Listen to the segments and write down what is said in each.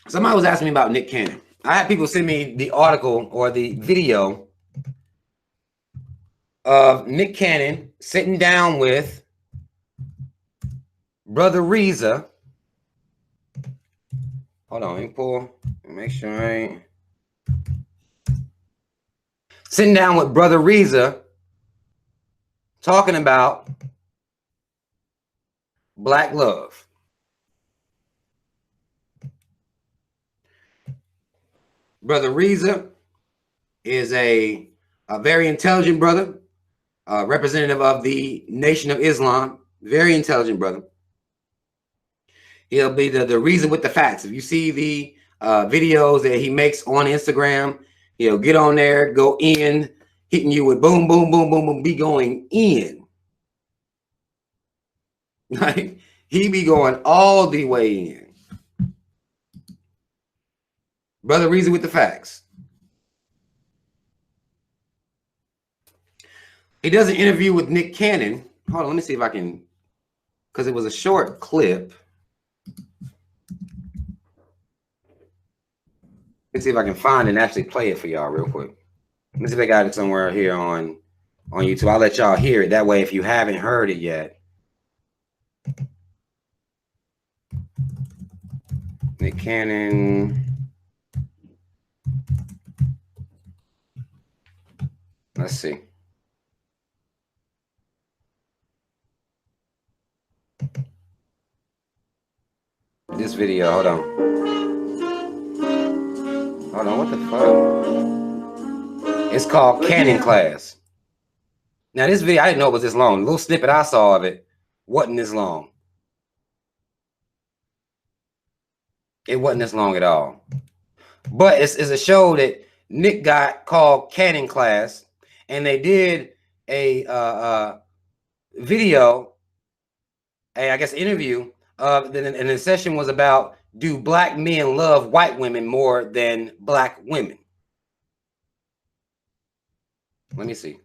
Somebody was asking me about Nick Cannon. I had people send me the article or the video of Nick Cannon sitting down with Brother Reza. Hold on, let me pull. Make sure I ain't. Sitting down with Brother Reza talking about black love. Brother Reza is a very intelligent brother, representative of the Nation of Islam. Very intelligent brother. He'll be the reason with the facts. If you see the videos that he makes on Instagram, he'll get on there, go in, hitting you with boom, boom, boom, boom, boom, be going in. Like, he be going all the way in. Brother Reason with the facts. He does an interview with Nick Cannon. Hold on, let me see if I can, because it was a short clip. Let's see if I can find and actually play it for y'all real quick. Let me see if I got it somewhere here on YouTube. I'll let y'all hear it. That way, if you haven't heard it yet. Nick Cannon. Let's see. This video, hold on. Hold on, what the fuck? It's called Cannon Class. Now, this video, I didn't know it was this long. The little snippet I saw of it wasn't this long. It wasn't this long at all. But it's a show that Nick got called Cannon Class, and they did a video, I guess, interview. And the session was about, do black men love white women more than black women? Let me see.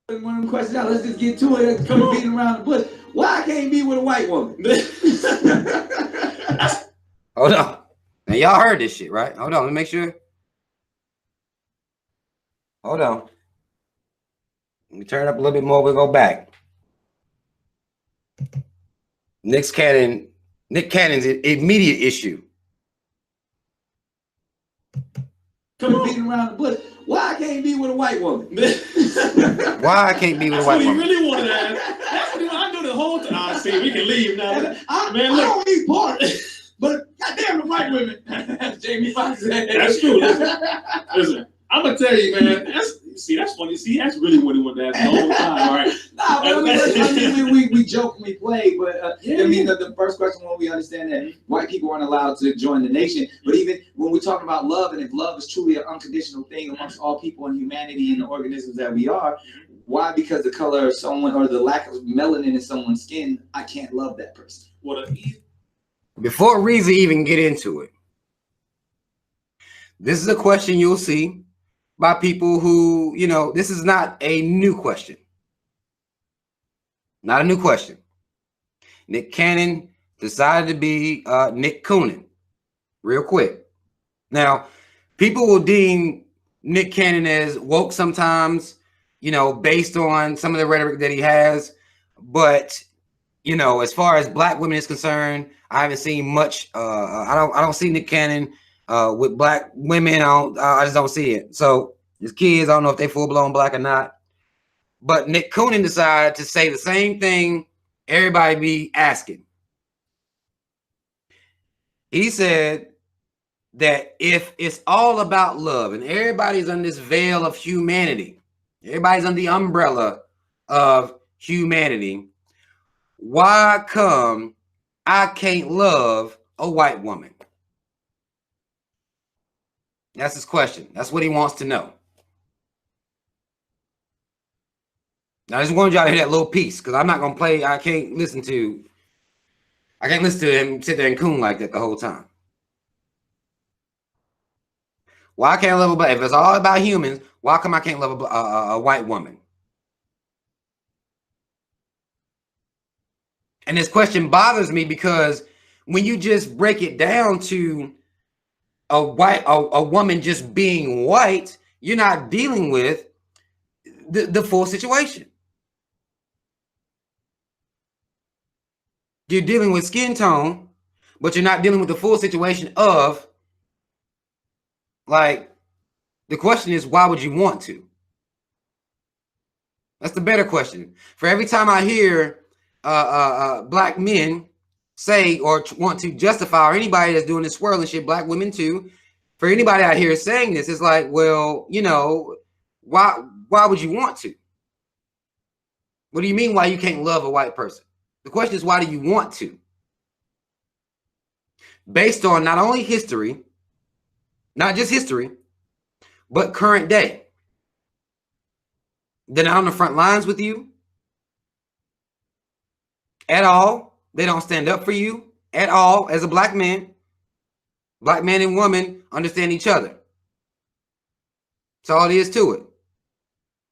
One of them questions out. Let's just get to it. Come beating around the bush. Why I can't be with a white woman? Hold on. Now y'all heard this shit, right? Hold on. Let me make sure. Hold on. Let me turn it up a little bit more. We'll go back. Nick Cannon's immediate issue. Come beating around the bush. Why I can't be with a white woman? Why I can't be with a white woman? That's what he really wanted to ask. That's what he wanted to do the whole time. I see, we can leave now. Man, look. I don't need part. But goddamn the white women. Jamie Foxx said. That's true. Listen, I'm going to tell you, man. That's funny. See, that's really what he wanted to ask the whole time, all right? Nah, but I mean, we jokingly play, but I mean, the first question, when we understand that white people aren't allowed to join the nation, but even when we talk about love, and if love is truly an unconditional thing amongst all people and humanity and the organisms that we are, why? Because the color of someone or the lack of melanin in someone's skin, I can't love that person. Before Reza even get into it, this is a question you'll see by people who, you know, this is not a new question. Not a new question. Nick Cannon decided to be Nick Coonan real quick. Now, people will deem Nick Cannon as woke sometimes, you know, based on some of the rhetoric that he has. But, you know, as far as black women is concerned, I haven't seen much. I don't see Nick Cannon with black women. I just don't see it. So his kids, I don't know if they full blown black or not. But Nick Coonan decided to say the same thing everybody be asking. He said that if it's all about love and everybody's under this veil of humanity, everybody's under the umbrella of humanity, why come I can't love a white woman? That's his question. That's what he wants to know. Now, I just wanted y'all to hear that little piece, because I'm not gonna play. I can't listen to him sit there and coon like that the whole time. Why can't I love a black? If it's all about humans, why come I can't love a white woman? And this question bothers me because when you just break it down to a woman just being white, you're not dealing with the full situation. You're dealing with skin tone, but you're not dealing with the full situation of, like, the question is, why would you want to? That's the better question. For every time I hear black men say or want to justify, or anybody that's doing this swirling shit, black women too, for anybody out here saying this, it's like, well, you know, why would you want to? What do you mean why you can't love a white person? The question is, why do you want to? Based on not only history, not just history, but current day. They're not on the front lines with you at all. They don't stand up for you at all as a black man. Black man and woman understand each other. That's all it is to it.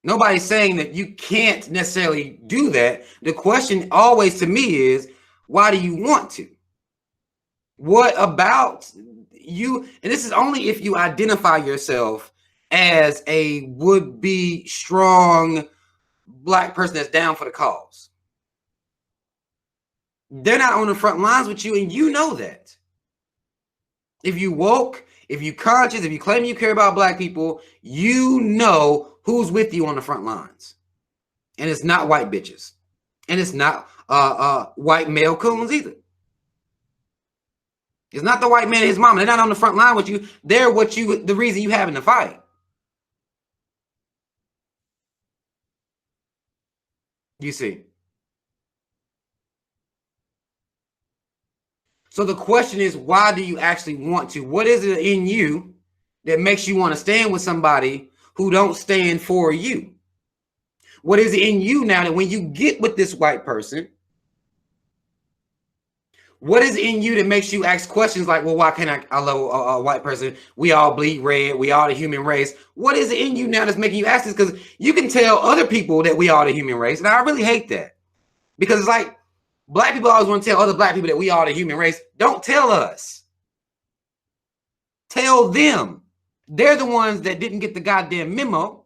Nobody's saying that you can't necessarily do that. The question always to me is, why do you want to? What about you? And this is only if you identify yourself as a would-be strong black person that's down for the cause. They're not on the front lines with you, and you know that. If you woke, if you conscious, if you claim you care about black people, you know who's with you on the front lines. And it's not white bitches. And it's not white male coons either. It's not the white man and his mama. They're not on the front line with you. They're the reason you having the fight. You see. So the question is, why do you actually want to? What is it in you that makes you want to stand with somebody who don't stand for you? What is it in you now that when you get with this white person, what is in you that makes you ask questions like, well, why can't I love a white person? We all bleed red. We all the human race. What is it in you now that's making you ask this? Because you can tell other people that we are the human race. And I really hate that. Because it's like, black people always want to tell other black people that we are the human race. Don't tell us. Tell them. They're the ones that didn't get the goddamn memo.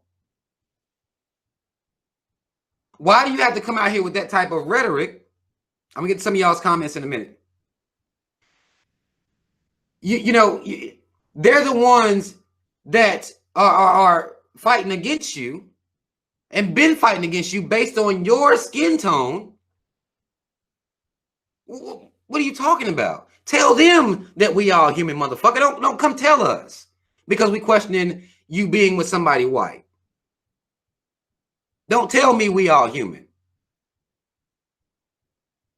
Why do you have to come out here with that type of rhetoric? I'm going to get to some of y'all's comments in a minute. You know, they're the ones that are fighting against you and been fighting against you based on your skin tone. What are you talking about? Tell them that we all human, motherfucker. Don't come tell us because we questioning you being with somebody white. Don't tell me we all human.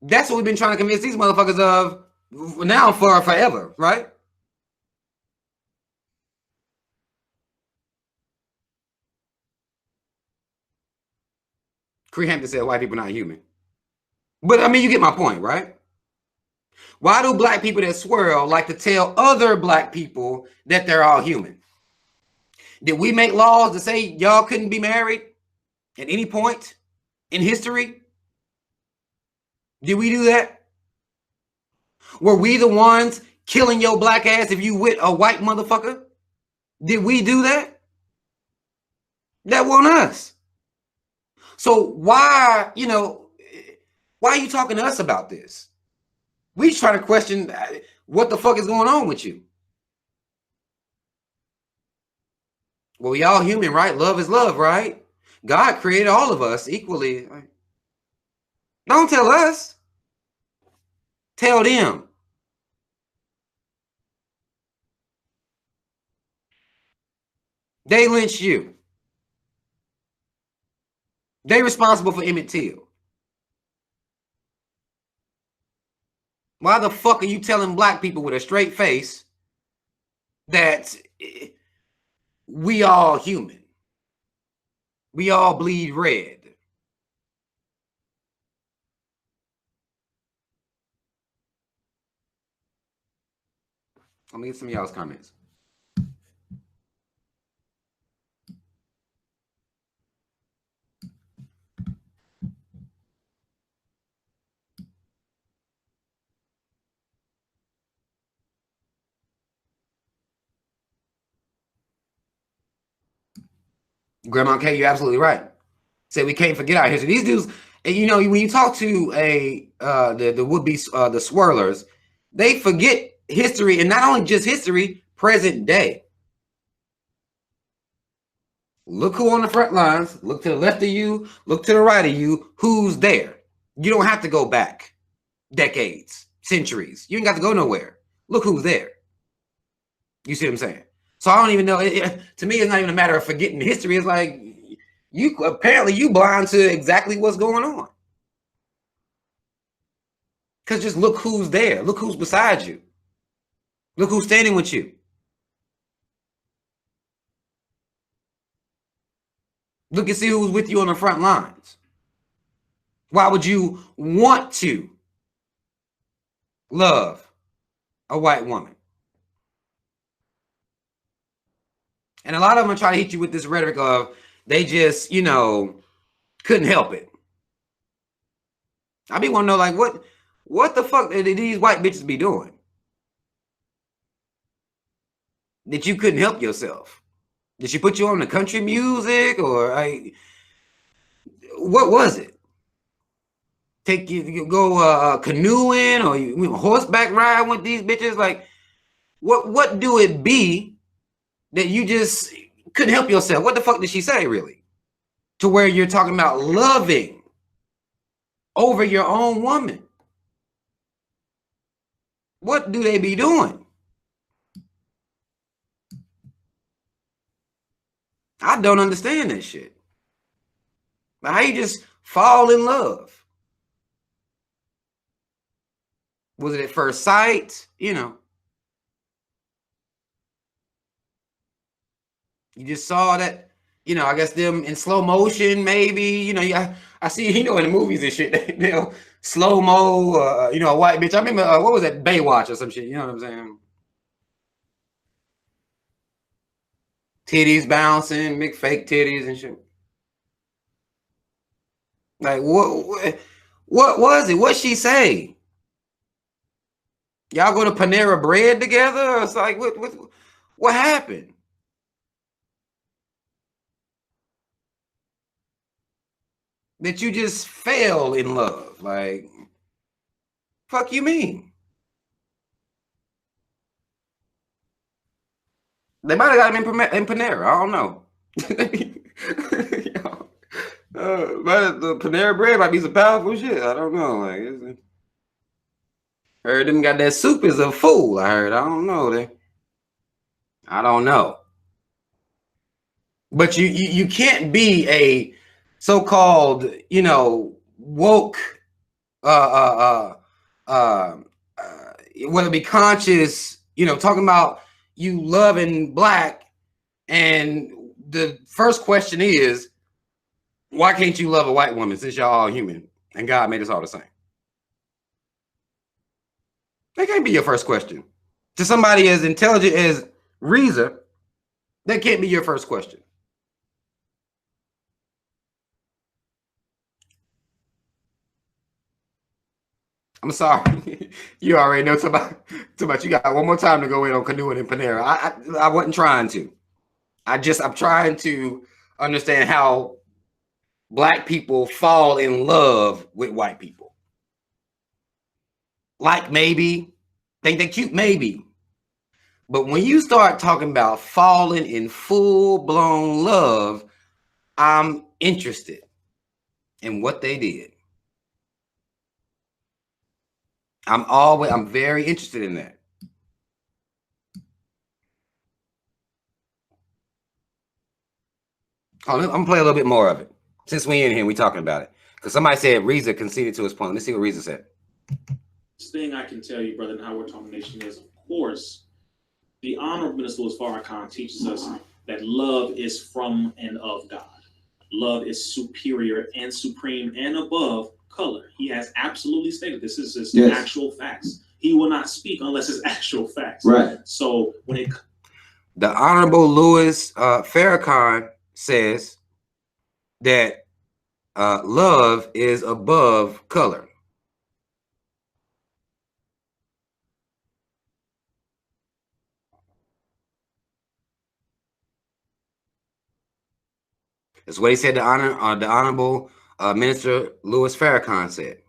That's what we've been trying to convince these motherfuckers of now for forever, right? Cree Hampton said white people are not human. But I mean, you get my point, right? Why do black people that swirl like to tell other black people that they're all human? Did we make laws to say y'all couldn't be married at any point in history? Did we do that? Were we the ones killing your black ass if you with a white motherfucker? Did we do that? That wasn't us. So why, why are you talking to us about this? We trying to question what the fuck is going on with you. Well, we all human, right? Love is love, right? God created all of us equally. Don't tell us. Tell them. They lynched you. They responsible for Emmett Till. Why the fuck are you telling black people with a straight face that we all human? We all bleed red. Let me get some of y'all's comments. Grandma K, you're absolutely right. Say we can't forget our history. These dudes, and you know, when you talk to the would-be the swirlers, they forget history, and not only just history, present day. Look who on the front lines. Look to the left of you. Look to the right of you. Who's there? You don't have to go back decades, centuries. You ain't got to go nowhere. Look who's there. You see what I'm saying? So I don't even know. To me, it's not even a matter of forgetting history. It's like you apparently you blind to exactly what's going on. Because just look who's there. Look who's beside you. Look who's standing with you. Look and see who's with you on the front lines. Why would you want to love a white woman? And a lot of them are trying to hit you with this rhetoric of they just, you know, couldn't help it. I be want to know, like, what the fuck did these white bitches be doing that you couldn't help yourself? Did she put you on the country music, or what was it? Take you go canoeing, or you horseback ride with these bitches? Like, what do it be that you just couldn't help yourself? What the fuck did she say, really? To where you're talking about loving over your own woman. What do they be doing? I don't understand that shit. How you just fall in love? Was it at first sight? You know, you just saw that, you know, I guess them in slow motion, maybe, you know, I see, you know, in the movies and shit, you know, slow-mo, you know, a white bitch. I remember, what was that, Baywatch or some shit, you know what I'm saying? Titties bouncing, big fake titties and shit. Like, what was it? What'd she say? Y'all go to Panera Bread together? Or it's like, what happened? That you just fell in love? Like, fuck you mean? They might have got him in Panera. I don't know. But the Panera Bread might be some powerful shit. I don't know. Like, heard them got that soup is a fool. I heard. I don't know. I don't know. But you can't be a so-called, you know, woke, whether it be conscious, you know, talking about you loving black, and the first question is, why can't you love a white woman since y'all all human and God made us all the same? That can't be your first question. To somebody as intelligent as Reza, that can't be your first question. I'm sorry. You already know too much. You got one more time to go in on canoeing and Panera. I wasn't trying to. I'm trying to understand how black people fall in love with white people. Like, maybe think they're cute, maybe. But when you start talking about falling in full-blown love, I'm interested in what they did. I'm very interested in that. I'm gonna play a little bit more of it. Since we in here, we talking about it. Because somebody said Reza conceded to his point. Let's see what Reza said. This thing I can tell you, brother, and how we're talking nation is, of course, the Honorable Minister Louis Farrakhan teaches us that love is from and of God. Love is superior and supreme and above color. He has absolutely stated this is his actual facts. He will not speak unless it's actual facts. Right. So when the Honorable Louis Farrakhan says that love is above color. That's what he said. The Honorable Minister Louis Farrakhan said.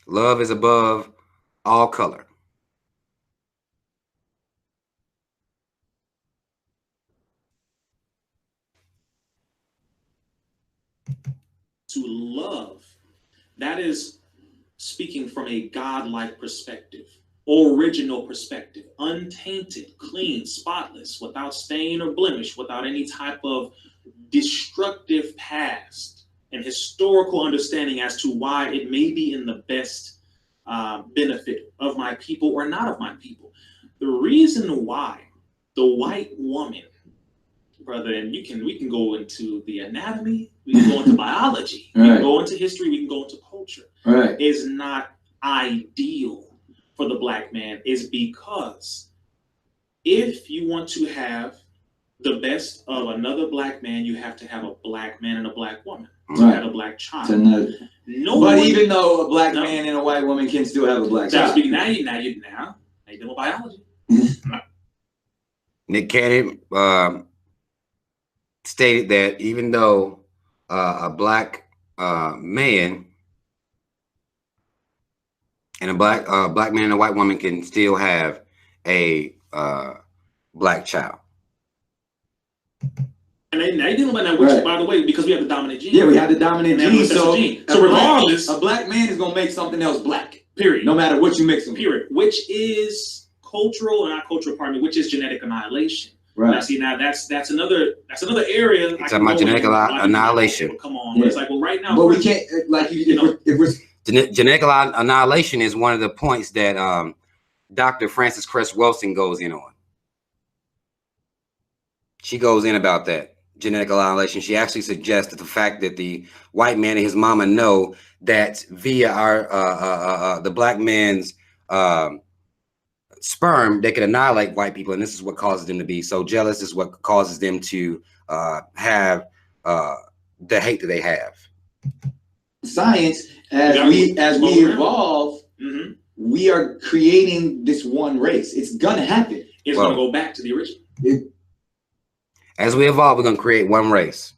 Love is above all color. To love, that is speaking from a godlike perspective, original perspective, untainted, clean, spotless, without stain or blemish, without any type of destructive past and historical understanding as to why it may be in the best benefit of my people or not of my people. The reason why the white woman, brother, and we can go into the anatomy, we can go into biology, we can go into history, we can go into culture, is not ideal for the black man, is because if you want to have the best of another black man, you have to have a black man and a black woman. To have a black child. But even though a black man and a white woman can still have a black child. Now you know biology. Nick Cannon stated that even though a black man and a black man and a white woman can still have a black child. And now you know about that, which, by the way, because we have the dominant gene. Yeah, we have the dominant gene. So regardless, a black man is gonna make something else black. Period. No matter what you mix them. Period. Which is cultural, and not cultural, pardon me, which is genetic annihilation. Right. Now, see, now that's another area. It's about genetic annihilation. Come on, it's like, well, right now, but we can't if we're genetic annihilation is one of the points that Dr. Frances Cress Welsing goes in on. She goes in about that genetic annihilation. She actually suggests that the fact that the white man and his mama know that via our the black man's sperm, they can annihilate white people, and this is what causes them to be so jealous. This is what causes them to have the hate that they have. Science, as we evolve, we are creating this one race. It's gonna happen. It's gonna go back to the original. As we evolve, we're gonna create one race.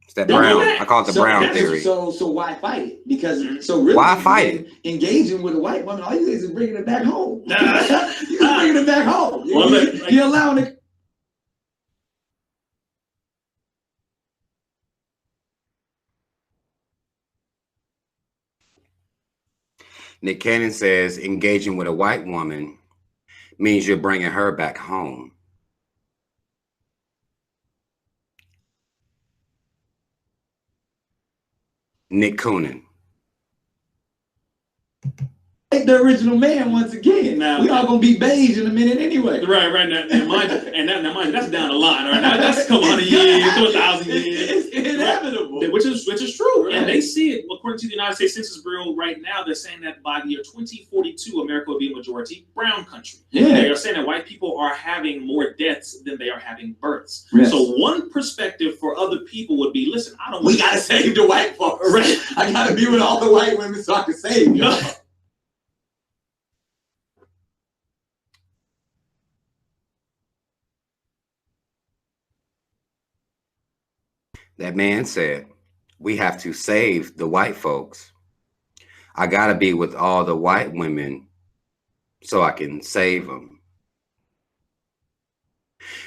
It's that brown. I call it the brown theory. So why fight it? Because really, why fight it? Engaging with a white woman, all you do is bringing it back home. You're bringing it back home. You're allowing it. Nick Cannon says engaging with a white woman means you're bringing her back home. Nick Coonan. Like the original man once again. Now we all gonna be beige in a minute anyway. Right now, mind you, that's down the line. Right now, that's a couple hundred years, 1,000 years. It's inevitable. Which is true. Right. And they see it according to the United States Census Bureau right now. They're saying that by the year 2042, America will be a majority brown country. Yeah. They are saying that white people are having more deaths than they are having births. Yes. So one perspective for other people would be, listen, we gotta save the white folks. Right. I gotta be with all the white women so I can save you. That man said, we have to save the white folks. I got to be with all the white women so I can save them.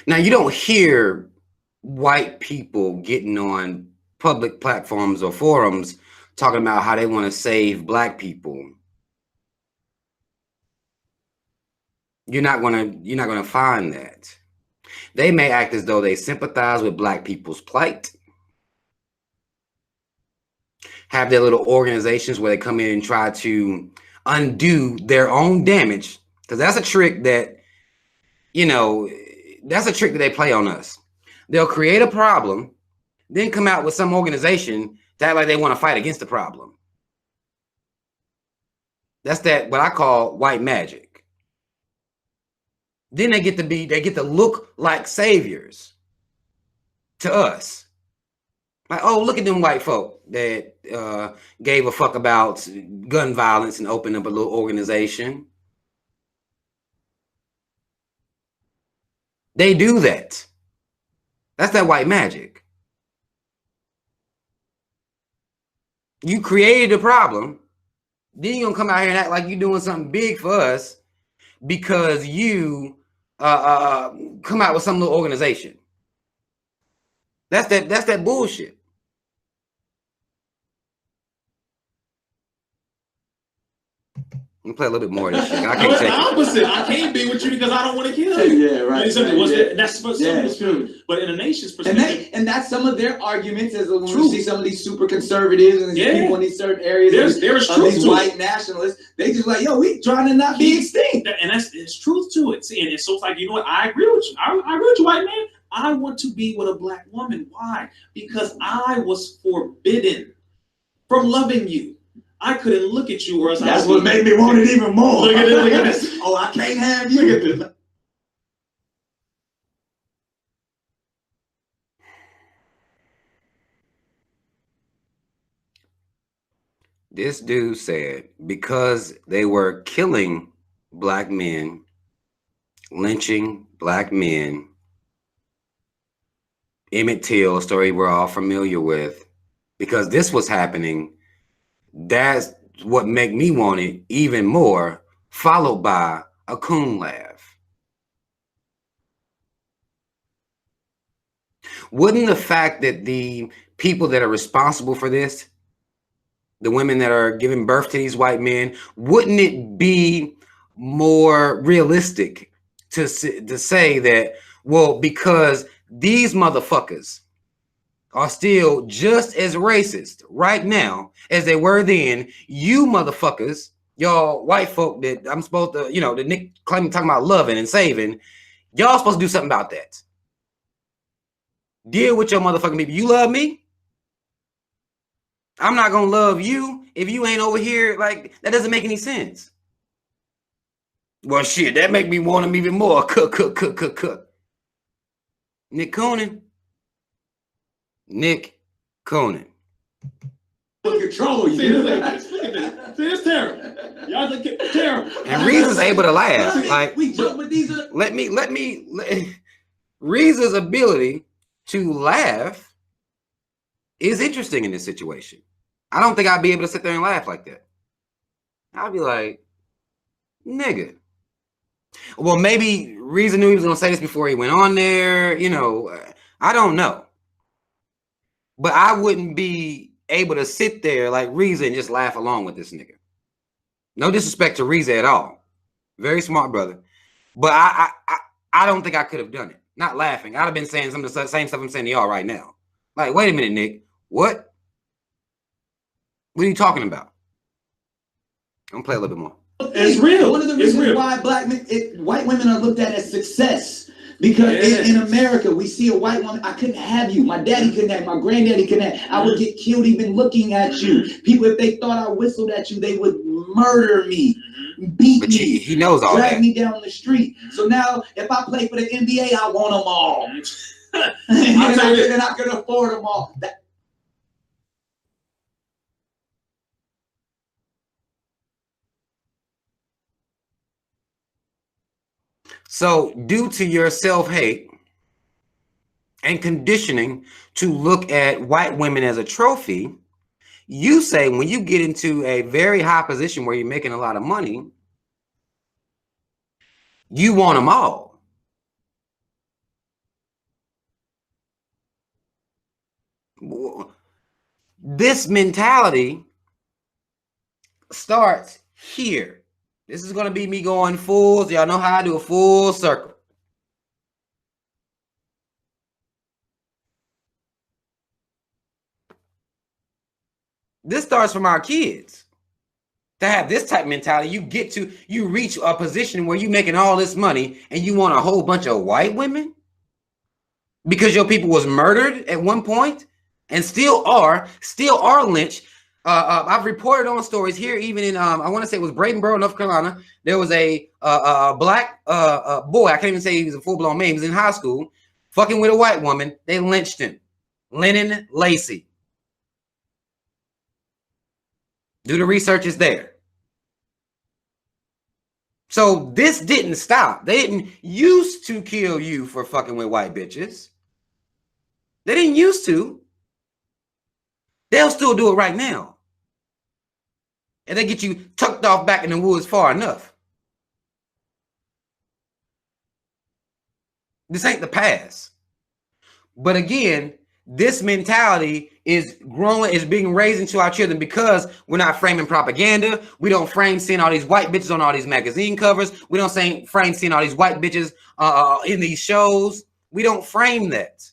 Now, you don't hear white people getting on public platforms or forums talking about how they want to save black people. You're not going to find that. They may act as though they sympathize with black people's plight. Have their little organizations where they come in and try to undo their own damage. Because that's a trick that, that's a trick that they play on us. They'll create a problem, then come out with some organization to act like they want to fight against the problem. That's what I call white magic. Then they get to look like saviors to us. Like, oh, look at them white folk that gave a fuck about gun violence and opened up a little organization. They do that. That's that white magic. You created a problem. Then you're gonna come out here and act like you're doing something big for us because you come out with some little organization. That's that bullshit. Let me play a little bit more of this shit. I can't take it. Opposite. I can't be with you because I don't want to kill you. Yeah, right. That's true. But in a nation's perspective, and that's some of their arguments as when we see some of these super conservatives and these people in these certain areas. There's truth these to white nationalists. They just like, yo, we trying to not be extinct. And there's truth to it. See, and so it's like, you know what? I agree with you. I agree with you, white man. I want to be with a black woman. Why? Because I was forbidden from loving you. I couldn't look at you, or else that's what made me want it even more. Look at this. Look at this. Oh, I can't have you. Look at this. This dude said because they were killing black men, lynching black men, Emmett Till, a story we're all familiar with, because this was happening, that's what made me want it even more, followed by a coon laugh. Wouldn't the fact that the people that are responsible for this, the women that are giving birth to these white men, wouldn't it be more realistic to say that, well, because these motherfuckers are still just as racist right now as they were then, you motherfuckers, y'all white folk that I'm supposed to, that Nick claiming talking about loving and saving, y'all supposed to do something about that. Deal with your motherfucking people. You love me? I'm not gonna love you if you ain't over here. Like, that doesn't make any sense. Well, shit, that make me want him even more. Cook. Nick Coonan. Control you. Look at this. See, it's terrible. Y'all look at terrible. And Reese's able to laugh. Like, we joke with these. Reese's ability to laugh is interesting in this situation. I don't think I'd be able to sit there and laugh like that. I'd be like, nigga. Well, maybe Reese knew he was going to say this before he went on there. I don't know. But I wouldn't be able to sit there like Reese and just laugh along with this nigga. No disrespect to Reese at all. Very smart brother. But I don't think I could have done it. Not laughing. I'd have been saying some of the same stuff I'm saying to y'all right now. Like, wait a minute, Nick. What? What are you talking about? I'm gonna play a little bit more. It's real. One of the reasons why white women are looked at as success, because in America we see a white woman. I couldn't have you. My daddy couldn't have. My granddaddy couldn't have. I would get killed even looking at you. People, if they thought I whistled at you, they would murder me, beat me. He knows all drag that. me down the street. So now, if I play for the NBA, I want them all. And I can afford them all. So, due to your self-hate and conditioning to look at white women as a trophy, you say when you get into a very high position where you're making a lot of money, you want them all. This mentality starts here. This is going to be me going full. So y'all know how I do a full circle. This starts from our kids. To have this type of mentality, you reach a position where you're making all this money and you want a whole bunch of white women because your people was murdered at one point and still are lynched. I've reported on stories here, even in I want to say it was Bradenboro, North Carolina. There was a black boy. I can't even say he was a full-blown man. He was in high school, fucking with a white woman. They lynched him. Lennon Lacey. Do the research, is there. So this didn't stop. They didn't used to kill you for fucking with white bitches. They didn't used to. They'll still do it right now. And they get you tucked off back in the woods far enough. This ain't the past. But again, this mentality is growing, is being raised into our children because we're not framing propaganda. We don't frame seeing all these white bitches on all these magazine covers. We don't frame seeing all these white bitches in these shows. We don't frame that.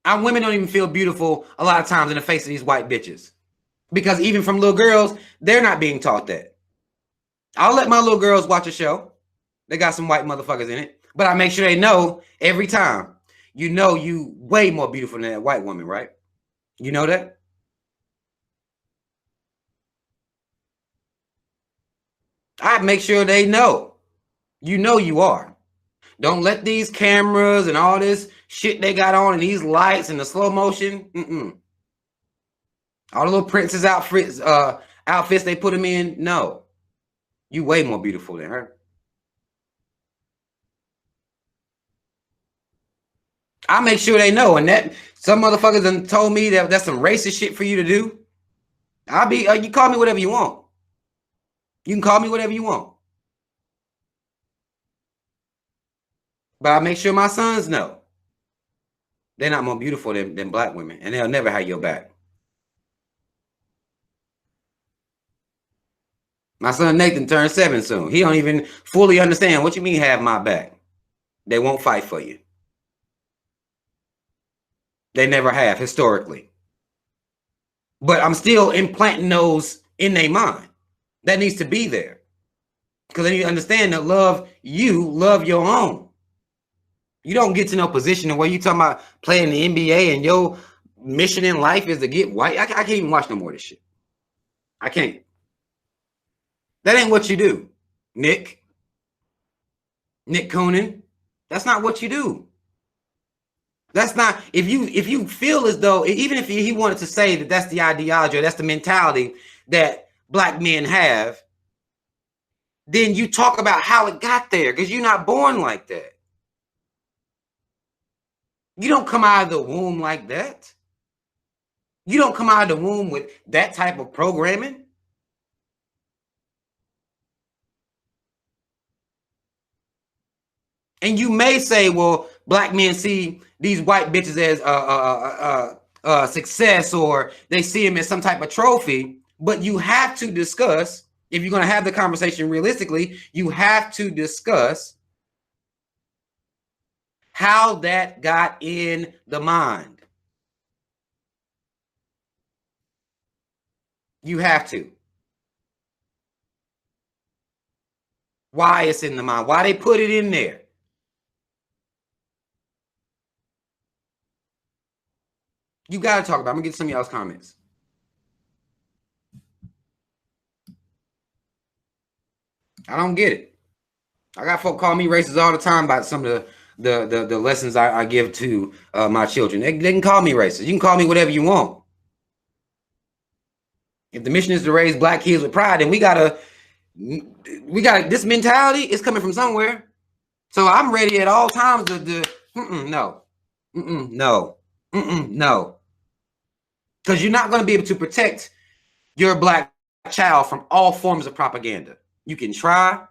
Our women don't even feel beautiful a lot of times in the face of these white bitches. Because even from little girls, they're not being taught that. I'll let my little girls watch a show. They got some white motherfuckers in it. But I make sure they know every time. You know you way more beautiful than that white woman, right? You know that? I make sure they know. You know you are. Don't let these cameras and all this shit they got on and these lights and the slow motion. All the little princess outfits they put them in. No. You way more beautiful than her. I make sure they know. And that some motherfuckers done told me that that's some racist shit for you to do. I'll be, you call me whatever you want. You can call me whatever you want. But I make sure my sons know they're not more beautiful than black women, and they'll never have your back. My son Nathan turned 7 soon. He don't even fully understand what you mean have my back. They won't fight for you. They never have historically. But I'm still implanting those in their mind. That needs to be there. Because they need to understand that love you, love your own. You don't get to no position where you talking about playing the NBA and your mission in life is to get white. I can't even watch no more of this shit. I can't. That ain't what you do, Nick Coonan. That's not what you do. That's not, if you feel as though, even if he wanted to say that that's the ideology or that's the mentality that black men have, then you talk about how it got there because you're not born like that. You don't come out of the womb like that. You don't come out of the womb with that type of programming. And you may say, well, black men see these white bitches as success, or they see them as some type of trophy. But you have to discuss, if you're going to have the conversation realistically, you have to discuss how that got in the mind. You have to. Why it's in the mind, why they put it in there. You got to talk about it. I'm going to get some of y'all's comments. I don't get it. I got folk call me racist all the time about some of the lessons I give to my children. They can call me racist. You can call me whatever you want. If the mission is to raise black kids with pride, then we gotta this mentality is coming from somewhere. So I'm ready at all times to no. No. Because you're not going to be able to protect your black child from all forms of propaganda. You can try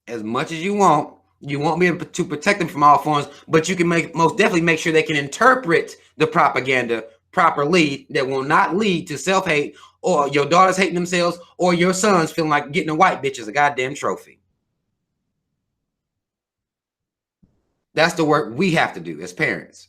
as much as you want. You won't be able to protect them from all forms, but you can most definitely make sure they can interpret the propaganda properly that will not lead to self-hate or your daughters hating themselves or your sons feeling like getting a white bitch is a goddamn trophy. That's the work we have to do as parents.